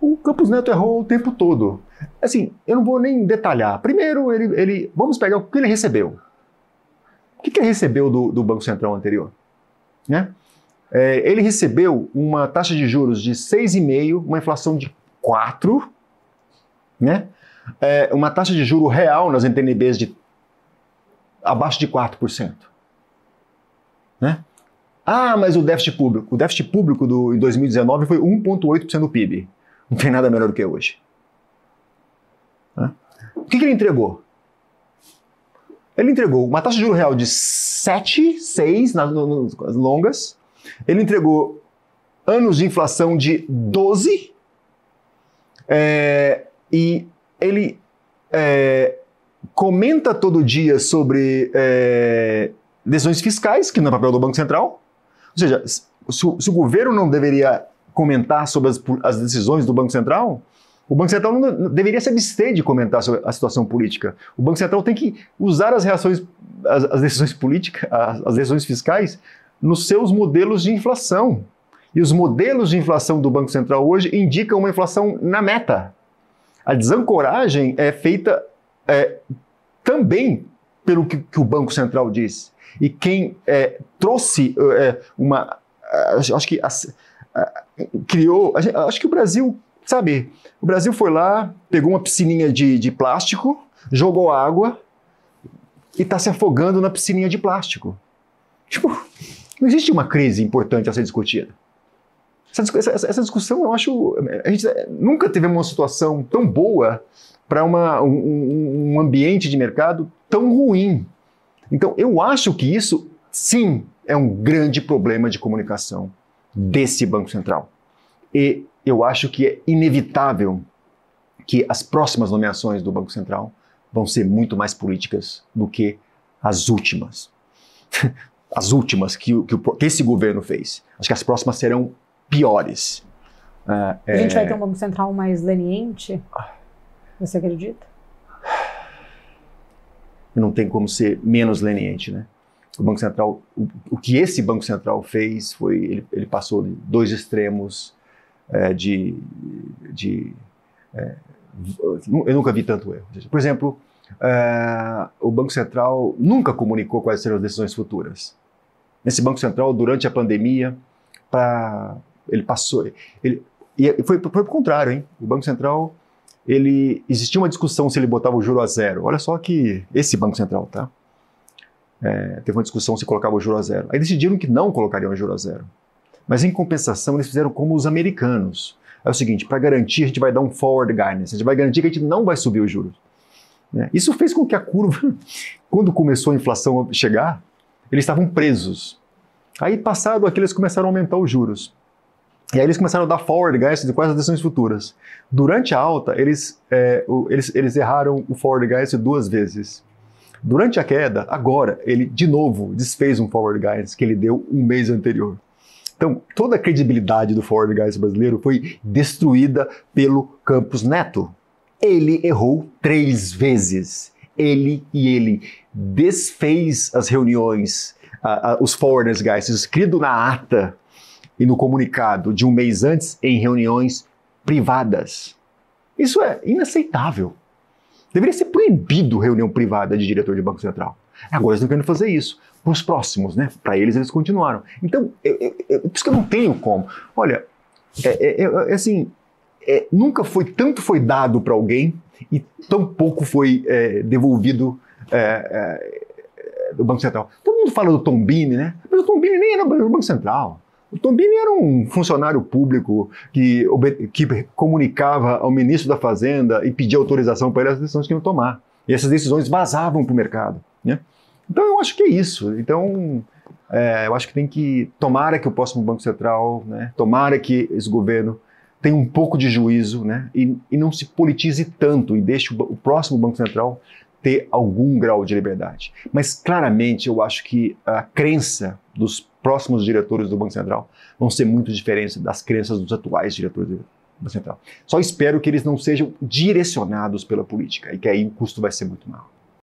O Campos Neto errou o tempo todo. Assim, eu não vou nem detalhar. Primeiro, vamos pegar o que ele recebeu. O que ele recebeu do Banco Central anterior? Né? Ele recebeu uma taxa de juros de 6,5%, uma inflação de 4%, né? Uma taxa de juro real nas NTN-Bs de abaixo de 4%. Né? Ah, mas o déficit público em 2019 foi 1,8% do PIB. Não tem nada melhor do que hoje. Né? O que ele entregou? Ele entregou uma taxa de juros real de 7, 6 nas longas. Ele entregou anos de inflação de 12. E ele comenta todo dia sobre decisões fiscais, que não é papel do Banco Central. Ou seja, se o governo não deveria comentar sobre as decisões do Banco Central, o Banco Central não deveria se abster de comentar sobre a situação política. O Banco Central tem que usar as decisões políticas, as decisões fiscais, nos seus modelos de inflação. E os modelos de inflação do Banco Central hoje indicam uma inflação na meta. A desancoragem é feita também pelo que o Banco Central diz. E quem trouxe acho que criou... Acho que o Brasil, sabe, o Brasil foi lá, pegou uma piscininha de plástico, jogou água e está se afogando na piscininha de plástico. Tipo, não existe uma crise importante a ser discutida. Essa discussão, eu acho... A gente nunca teve uma situação tão boa para um ambiente de mercado tão ruim. Então, eu acho que isso, sim, é um grande problema de comunicação desse Banco Central. E eu acho que é inevitável que as próximas nomeações do Banco Central vão ser muito mais políticas do que as últimas. As últimas que esse governo fez. Acho que as próximas serão piores. A gente vai ter um Banco Central mais leniente? Você acredita? Não tem como ser menos leniente, né? O Banco Central, o que esse Banco Central fez foi, ele passou de dois extremos eu nunca vi tanto erro. Por exemplo, o Banco Central nunca comunicou quais serão as decisões futuras. Esse Banco Central, durante a pandemia, foi o contrário, hein? O Banco Central, existia uma discussão se ele botava o juro a zero. Olha só que esse Banco Central, tá? Teve uma discussão se colocava o juro a zero. Aí decidiram que não colocariam o juro a zero. Mas, em compensação, eles fizeram como os americanos. É o seguinte, para garantir, a gente vai dar um forward guidance, a gente vai garantir que a gente não vai subir os juros. Isso fez com que a curva, quando começou a inflação a chegar, eles estavam presos. Aí, passado aquilo, eles começaram a aumentar os juros. E aí eles começaram a dar forward guidance de quais as decisões futuras. Durante a alta, eles erraram o forward guidance 2 vezes. Durante a queda, agora, ele de novo desfez um forward guidance que ele deu um mês anterior. Então, toda a credibilidade do forward guidance brasileiro foi destruída pelo Campos Neto. Ele errou 3 vezes. Ele desfez as reuniões, os forward guidance escrito na ata e no comunicado de um mês antes em reuniões privadas. Isso é inaceitável. Deveria ser proibido reunião privada de diretor de Banco Central. Agora eles estão querendo fazer isso. Para os próximos, né? Para eles continuaram. Então, por isso que eu não tenho como. Olha, nunca tanto foi dado para alguém e tão pouco foi devolvido do Banco Central. Todo mundo fala do Tombini, né? Mas o Tombini nem era do Banco Central. O Tombini era um funcionário público que comunicava ao ministro da Fazenda e pedia autorização para ele as decisões que iam tomar. E essas decisões vazavam para o mercado, né? Então eu acho que é isso. Então eu acho que tomara que o próximo Banco Central, né, tomara que esse governo tenha um pouco de juízo, né, e não se politize tanto e deixe o próximo Banco Central ter algum grau de liberdade. Mas claramente eu acho que a crença dos próximos diretores do Banco Central vão ser muito diferentes das crenças dos atuais diretores do Banco Central. Só espero que eles não sejam direcionados pela política e que aí o custo vai ser muito maior.